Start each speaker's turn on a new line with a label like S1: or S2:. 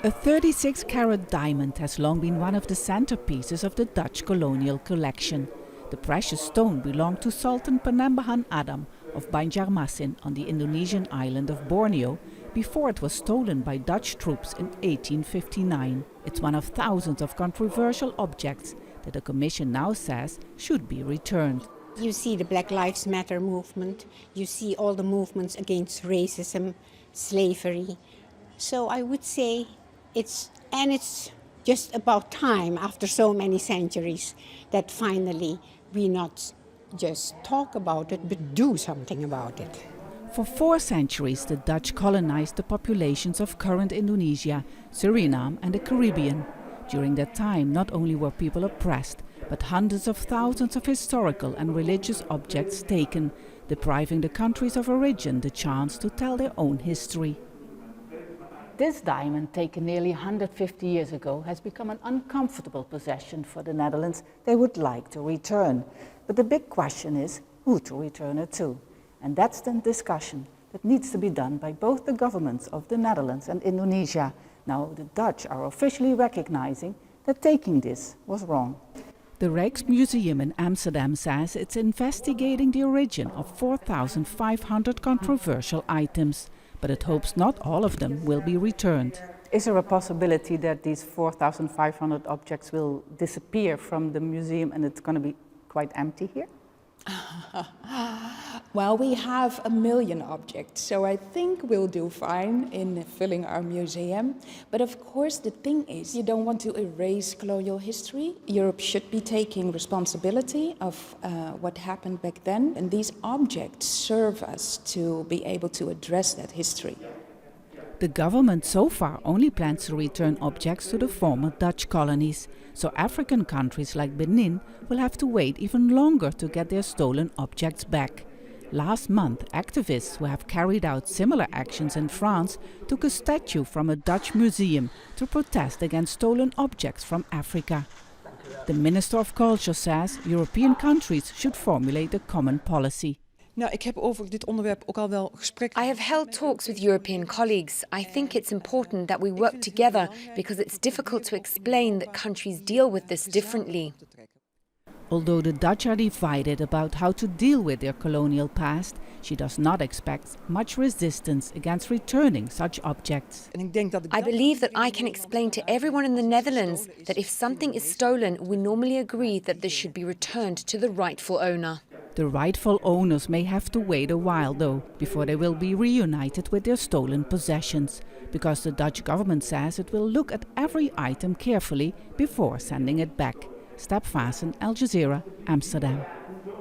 S1: A 36-carat diamond has long been one of the centerpieces of the Dutch colonial collection. The precious stone belonged to Sultan Penambahan Adam of Banjarmasin on the Indonesian island of Borneo before it was stolen by Dutch troops in 1859. It's one of thousands of controversial objects that the Commission now says should be returned.
S2: You see the Black Lives Matter movement, you see all the movements against racism, slavery. So I would say it's just about time after so many centuries that finally we not just talk about it but do something about it.
S1: For 4 centuries the Dutch colonized the populations of current Indonesia, Suriname and the Caribbean. During that time not only were people oppressed, but hundreds of thousands of historical and religious objects taken, depriving the countries of origin the chance to tell their own history. This diamond, taken nearly 150 years ago, has become an uncomfortable possession for the Netherlands they would like to return. But the big question is who to return it to. And that's the discussion that needs to be done by both the governments of the Netherlands and Indonesia. Now the Dutch are officially recognizing that taking this was wrong. The Rijksmuseum in Amsterdam says it's investigating the origin of 4,500 controversial items. But it hopes not all of them will be returned. Is there a possibility that these 4,500 objects will disappear from the museum and it's going to be quite empty here?
S3: Well, we have 1 million objects, so I think we'll do fine in filling our museum. But of course, the thing is, you don't want to erase colonial history. Europe should be taking responsibility of what happened back then, and these objects serve us to be able to address that history.
S1: The government so far only plans to return objects to the former Dutch colonies, so African countries like Benin will have to wait even longer to get their stolen objects back. Last month, activists who have carried out similar actions in France took a statue from a Dutch museum to protest against stolen objects from Africa. The Minister of Culture says European countries should formulate a common policy.
S4: Ik heb over dit onderwerp ook al wel gesprekken.
S5: I have held talks with European colleagues. I think it's important that we work together because it's difficult to explain that countries deal with this differently.
S1: Although the Dutch are divided about how to deal with their colonial past, she does not expect much resistance against returning such objects.
S5: I believe that I can explain to everyone in the Netherlands that if something is stolen, we normally agree that this should be returned to the rightful owner.
S1: The rightful owners may have to wait a while though, before they will be reunited with their stolen possessions, because the Dutch government says it will look at every item carefully before sending it back. Vaessen, Jazeera, Amsterdam.